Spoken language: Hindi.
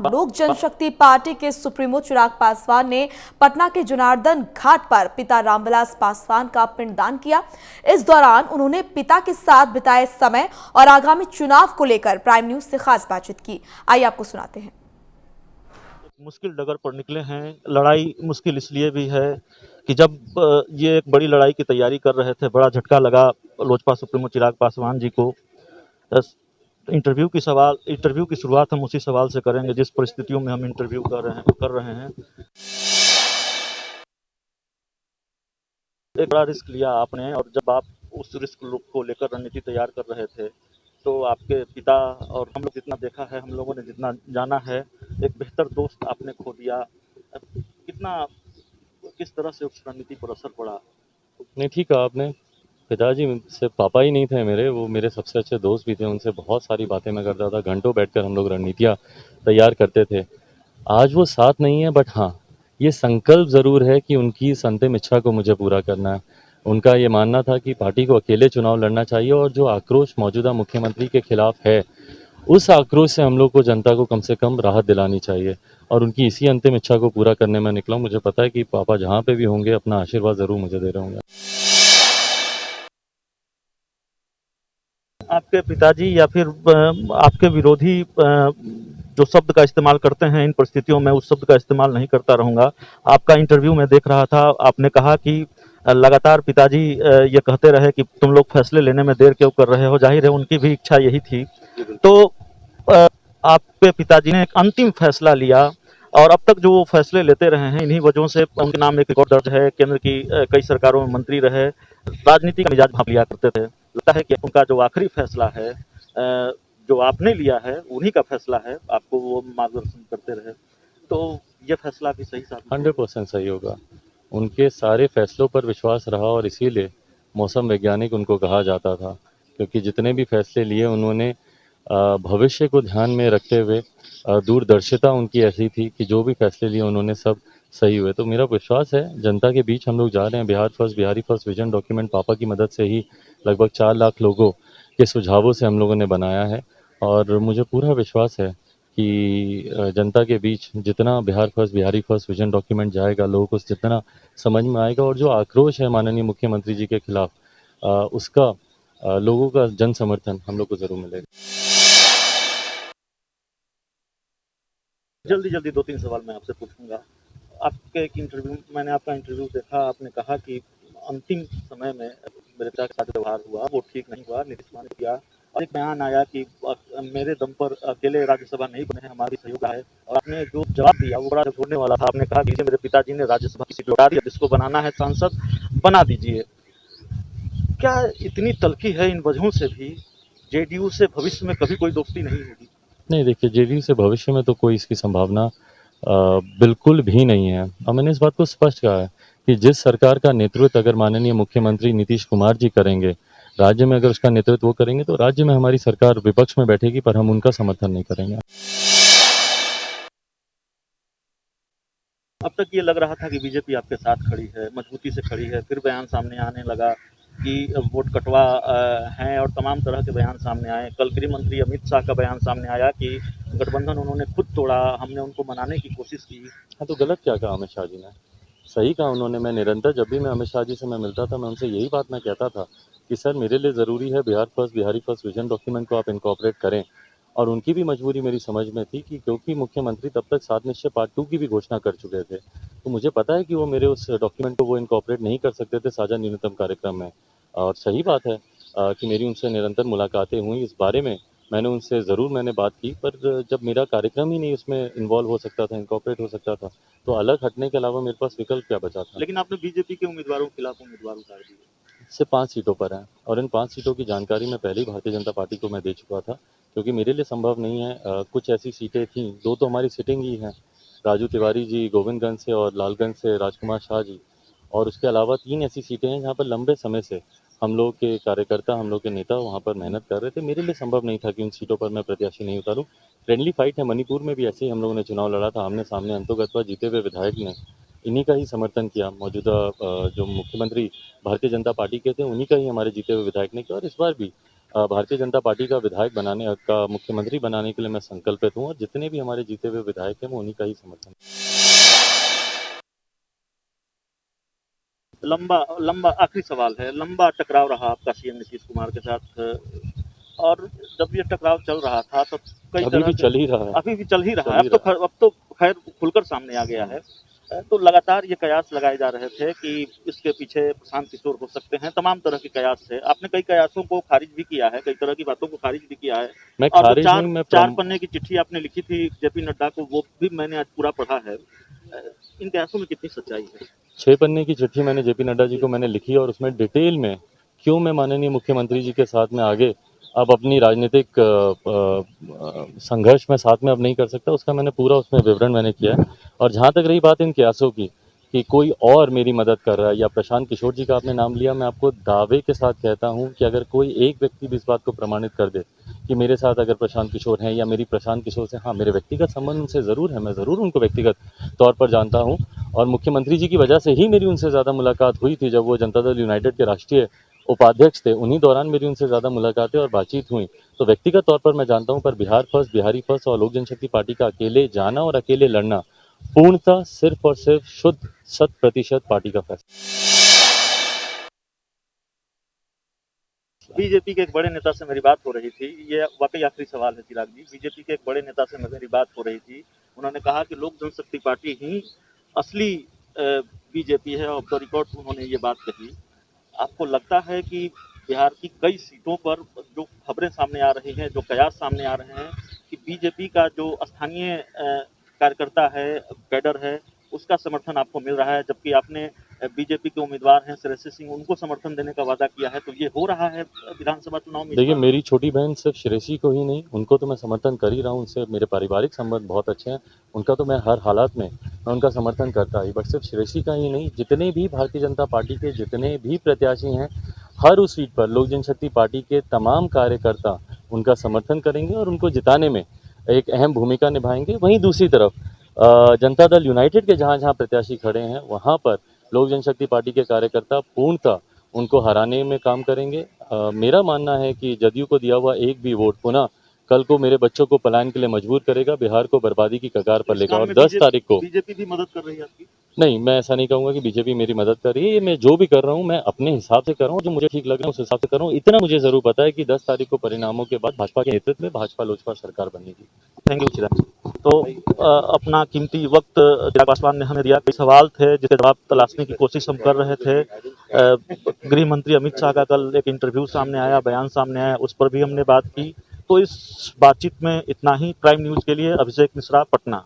लोक जनशक्ति पार्टी के सुप्रीमो चिराग पासवान ने पटना के जनार्दन घाट पर पिता रामविलास पासवान का पिंडदान किया। इस दौरान उन्होंने पिता के साथ बिताए समय और आगामी चुनाव को लेकर प्राइम न्यूज से खास बातचीत की। आइए आपको सुनाते हैं। मुश्किल डगर पर निकले हैं। लड़ाई मुश्किल इसलिए भी है कि जब ये एक बड़ी लड़ाई की तैयारी कर रहे थे, बड़ा झटका लगा लोजपा सुप्रीमो चिराग पासवान जी को। इंटरव्यू की शुरुआत हम उसी सवाल से करेंगे जिस परिस्थितियों में हम इंटरव्यू कर रहे हैं। एक बड़ा रिस्क लिया आपने, और जब आप उस रिस्क को लेकर रणनीति तैयार कर रहे थे तो आपके पिता और हम लोग जितना देखा है, हम लोगों ने जितना जाना है, एक बेहतर दोस्त आपने खो दिया। किस तरह से उस रणनीति पर असर पड़ा? नहीं, ठीक है आपने। पिताजी सिर्फ पापा ही नहीं थे मेरे, वो मेरे सबसे अच्छे दोस्त भी थे। उनसे बहुत सारी बातें मैं करता था, घंटों बैठकर हम लोग रणनीतियाँ तैयार करते थे। आज वो साथ नहीं है, बट हाँ, ये संकल्प ज़रूर है कि उनकी इस अंतिम इच्छा को मुझे पूरा करना है। उनका ये मानना था कि पार्टी को अकेले चुनाव लड़ना चाहिए, और जो आक्रोश मौजूदा मुख्यमंत्री के खिलाफ है, उस आक्रोश से हम लोग को जनता को कम से कम राहत दिलानी चाहिए, और उनकी इसी अंतिम इच्छा को पूरा करने में निकला। मुझे पता है कि पापा जहाँ पे भी होंगे अपना आशीर्वाद ज़रूर मुझे दे रहे होंगे। आपके पिताजी या फिर आपके विरोधी जो शब्द का इस्तेमाल करते हैं इन परिस्थितियों में, उस शब्द का इस्तेमाल नहीं करता रहूँगा। आपका इंटरव्यू में देख रहा था, आपने कहा कि लगातार पिताजी ये कहते रहे कि तुम लोग फैसले लेने में देर क्यों कर रहे हो। जाहिर है उनकी भी इच्छा यही थी। तो आपके पिताजी ने एक अंतिम फैसला लिया, और अब तक जो वो फैसले लेते रहे हैं, इन्हीं वजहों से उनके नाम एक रिकॉर्ड दर्ज है। केंद्र की कई सरकारों में मंत्री रहे, राजनीति का मिजाज भाप लिया करते थे। लगता है कि उनका जो आखिरी फैसला है, जो आपने लिया है, उन्हीं का फैसला है, आपको वो मार्गदर्शन करते रहे, तो ये फैसला भी सही साबित 100% सही होगा। उनके सारे फैसलों पर विश्वास रहा, और इसीलिए मौसम वैज्ञानिक उनको कहा जाता था, क्योंकि जितने भी फैसले लिए उन्होंने भविष्य को ध्यान में रखते हुए, दूरदर्शिता उनकी ऐसी थी कि जो भी फैसले लिए उन्होंने सब सही हुए। तो मेरा विश्वास है जनता के बीच हम लोग जा रहे हैं। Bihar first, Bihari first vision document पापा की मदद से ही लगभग 4 लाख लोगों के सुझावों से हम लोगों ने बनाया है, और मुझे पूरा विश्वास है कि जनता के बीच जितना Bihar first, Bihari first vision document जाएगा, लोगों को जितना समझ में आएगा, और जो आक्रोश है माननीय मुख्यमंत्री जी के खिलाफ, उसका लोगों का जन समर्थन हम लोग को ज़रूर मिलेगा। जल्दी 2-3 सवाल मैं आपसे पूछूंगा। मैंने आपका इंटरव्यू देखा, आपने कहा कि अंतिम समय में मेरे पिता के साथ व्यवहार हुआ वो ठीक नहीं हुआ, नीतीश कुमार ने किया, और एक बयान आया कि मेरे दम पर अकेले राज्यसभा नहीं बने, हमारी सहयोग है। और आपने जो जवाब दिया वो बड़ा छोड़ने वाला था। आपने कहा कि मेरे पिताजी ने राज्यसभा की सीट लौटा दी, जिसको बनाना है सांसद बना दीजिए। क्या इतनी तल्खी है इन वजहों से भी जेडीयू से भविष्य में कभी कोई दोस्ती नहीं होगी? नहीं, देखिए, जेडीयू से भविष्य में तो कोई इसकी संभावना बिल्कुल भी नहीं है, और मैंने इस बात को स्पष्ट कहा है कि जिस सरकार का नेतृत्व अगर माननीय मुख्यमंत्री नीतीश कुमार जी करेंगे, राज्य में अगर उसका नेतृत्व वो करेंगे, तो राज्य में हमारी सरकार विपक्ष में बैठेगी, पर हम उनका समर्थन नहीं करेंगे। अब तक ये लग रहा था कि बीजेपी आपके साथ खड़ी है, मजबूती से खड़ी है, फिर बयान सामने आने लगा कि वोट कटवा हैं, और तमाम तरह के बयान सामने आए। कल गृह मंत्री अमित शाह का बयान सामने आया कि गठबंधन उन्होंने खुद तोड़ा, हमने उनको मनाने की कोशिश की। हाँ, तो गलत क्या कहा अमित शाह जी ने? सही कहा उन्होंने। मैं निरंतर जब भी मैं अमित शाह जी से मैं मिलता था, मैं उनसे यही बात मैं कहता था कि सर, मेरे लिए ज़रूरी है Bihar first, Bihari first vision document को आप इनकॉर्पोरेट करें। और उनकी भी मजबूरी मेरी समझ में थी, कि क्योंकि मुख्यमंत्री तब तक 7 निश्चय पार्ट 2 की भी घोषणा कर चुके थे, तो मुझे पता है कि वो मेरे उस डॉक्यूमेंट को वो इनकॉर्पोरेट नहीं कर सकते थे साझा न्यूनतम कार्यक्रम में। और सही बात है कि मेरी उनसे निरंतर मुलाकातें हुई इस बारे में। मैंने बात की, पर जब मेरा कार्यक्रम ही नहीं उसमें इन्वॉल्व हो सकता था, इनकॉर्पोरेट हो सकता था, तो अलग हटने के अलावा मेरे पास विकल्प क्या बचा था? लेकिन आपने बीजेपी के उम्मीदवारों के खिलाफ उम्मीदवार उतार दिए। सिर्फ 5 सीटों पर हैं, और इन 5 सीटों की जानकारी मैं पहले ही भारतीय जनता पार्टी को मैं दे चुका था, क्योंकि मेरे लिए संभव नहीं है। कुछ ऐसी सीटें थीं, 2 तो हमारी सिटिंग ही हैं, राजू तिवारी जी गोविंदगंज से, और लालगंज से राजकुमार शाह जी, और उसके अलावा 3 ऐसी सीटें हैं जहाँ पर लंबे समय से हम लोग के कार्यकर्ता, हम लोग के नेता वहाँ पर मेहनत कर रहे थे। मेरे लिए संभव नहीं था कि उन सीटों पर मैं प्रत्याशी नहीं उतारूँ। फ्रेंडली फाइट है, मणिपुर में भी ऐसे ही हम लोगों ने चुनाव लड़ा था, आमने-सामने, अंतोगत्वा जीते हुए विधायक ने इन्हीं का ही समर्थन किया। मौजूदा जो मुख्यमंत्री भारतीय जनता पार्टी के थे, उन्हीं का ही हमारे जीते हुए विधायक ने किया, और इस बार भी भारतीय जनता पार्टी का विधायक बनाने का, मुख्यमंत्री बनाने के लिए मैं संकल्पित हूँ और जितने भी हमारे जीते हुए विधायक हैं मैं उन्हीं का ही समर्थन। लंबा लंबा आखिरी सवाल है, लंबा टकराव रहा आपका सीएम नीतीश कुमार के साथ, और जब ये टकराव चल रहा था तो कई अभी तरह भी के चल ही रहा है। अभी भी चल ही रहा चल है, ही अब तो खैर खुलकर सामने आ गया है। तो लगातार ये कयास लगाए जा रहे थे कि इसके पीछे प्रशांत किशोर हो सकते हैं, तमाम तरह के कयास थे। आपने कई कयासों को खारिज भी किया है, कई तरह की बातों को खारिज भी किया है। मैं और जो खारिज नहीं, मैं चार पन्ने की चिट्ठी आपने लिखी थी जेपी नड्डा को, वो भी मैंने आज पूरा पढ़ा है। इन कयासों में कितनी सच्चाई है? 6 पन्ने की चिट्ठी मैंने जेपी नड्डा जी को मैंने लिखी और उसमें डिटेल में क्यों मैं माननीय मुख्यमंत्री जी के साथ में आगे अब अपनी राजनीतिक संघर्ष में साथ में अब नहीं कर सकता, उसका मैंने पूरा उसमें विवरण मैंने किया है। और जहाँ तक रही बात इन कयासों की कि कोई और मेरी मदद कर रहा है या प्रशांत किशोर जी का आपने नाम लिया, मैं आपको दावे के साथ कहता हूँ कि अगर कोई एक व्यक्ति भी इस बात को प्रमाणित कर दे कि मेरे साथ अगर प्रशांत किशोर हैं या मेरी प्रशांत किशोर से, हाँ मेरे व्यक्तिगत संबंध उनसे ज़रूर है, मैं ज़रूर उनको व्यक्तिगत तौर पर जानता हूँ और मुख्यमंत्री जी की वजह से ही मेरी उनसे ज़्यादा मुलाकात हुई थी। जब वो जनता दल यूनाइटेड के राष्ट्रीय उपाध्यक्ष थे, उन्हीं दौरान मेरी उनसे ज़्यादा मुलाकातें और बातचीत हुई। तो व्यक्तिगत तौर पर मैं जानता हूँ, पर बिहार फर्स्ट, बिहारी फर्स्ट और लोक जनशक्ति पार्टी का अकेले जाना और अकेले लड़ना पूर्णतः सिर्फ और सिर्फ शुद्ध 100% पार्टी का फैसला। बीजेपी के एक बड़े नेता से मेरी बात हो रही थी, ये वाकई आखिरी सवाल है चिराग जी। बीजेपी के एक बड़े नेता से मेरी बात हो रही थी, उन्होंने कहा कि लोक जनशक्ति पार्टी ही असली बीजेपी है, ऑफ द रिकॉर्ड उन्होंने ये बात कही। आपको लगता है कि बिहार की कई सीटों पर जो खबरें सामने आ रही हैं, जो कयास सामने आ रहे हैं कि बीजेपी का जो स्थानीय कार्यकर्ता है, कैडर है, उसका समर्थन आपको मिल रहा है, जबकि आपने बीजेपी के उम्मीदवार हैं श्रेयसी सिंह, उनको समर्थन देने का वादा किया है, तो ये हो रहा है विधानसभा चुनाव में? देखिए, मेरी छोटी बहन सिर्फ श्रेयसी को ही नहीं, उनको तो मैं समर्थन कर ही रहा हूँ, उनसे मेरे पारिवारिक संबंध बहुत अच्छे हैं, उनका तो मैं हर हालात में मैं उनका समर्थन करता ही। बट सिर्फ श्रेयसी का ही नहीं, जितने भी भारतीय जनता पार्टी के जितने भी प्रत्याशी हैं, हर उस सीट पर लोक जनशक्ति पार्टी के तमाम कार्यकर्ता उनका समर्थन करेंगे और उनको जिताने में एक अहम भूमिका निभाएंगे। वहीं दूसरी तरफ जनता दल यूनाइटेड के जहाँ जहाँ प्रत्याशी खड़े हैं, वहाँ पर लोक जनशक्ति पार्टी के कार्यकर्ता पूर्णतः उनको हराने में काम करेंगे। मेरा मानना है कि जदयू को दिया हुआ एक भी वोट पुनः कल को मेरे बच्चों को पलायन के लिए मजबूर करेगा, बिहार को बर्बादी की कगार पर लेगा। और 10 तारीख को बीजेपी भी मदद कर रही है आपकी? नहीं, मैं ऐसा नहीं कहूँगा कि बीजेपी मेरी मदद कर रही है। मैं जो भी कर रहा हूँ मैं अपने हिसाब से कर रहा हूँ, जो मुझे ठीक लग रहा है उस हिसाब से कर रहा हूँ। इतना मुझे ज़रूर पता है कि 10 तारीख को परिणामों के बाद भाजपा के नेतृत्व में भाजपा लोजपा सरकार बनेगी। थैंक यू चिराग। तो अपना कीमती वक्त चिराग पासवान ने हमें दिया। कई सवाल थे जिसके जवाब तलाशने की कोशिश हम कर रहे थे। गृह मंत्री अमित शाह का कल एक इंटरव्यू सामने आया, बयान सामने आया, उस पर भी हमने बात की। तो इस बातचीत में इतना ही। प्राइम न्यूज़ के लिए अभिषेक मिश्रा, पटना।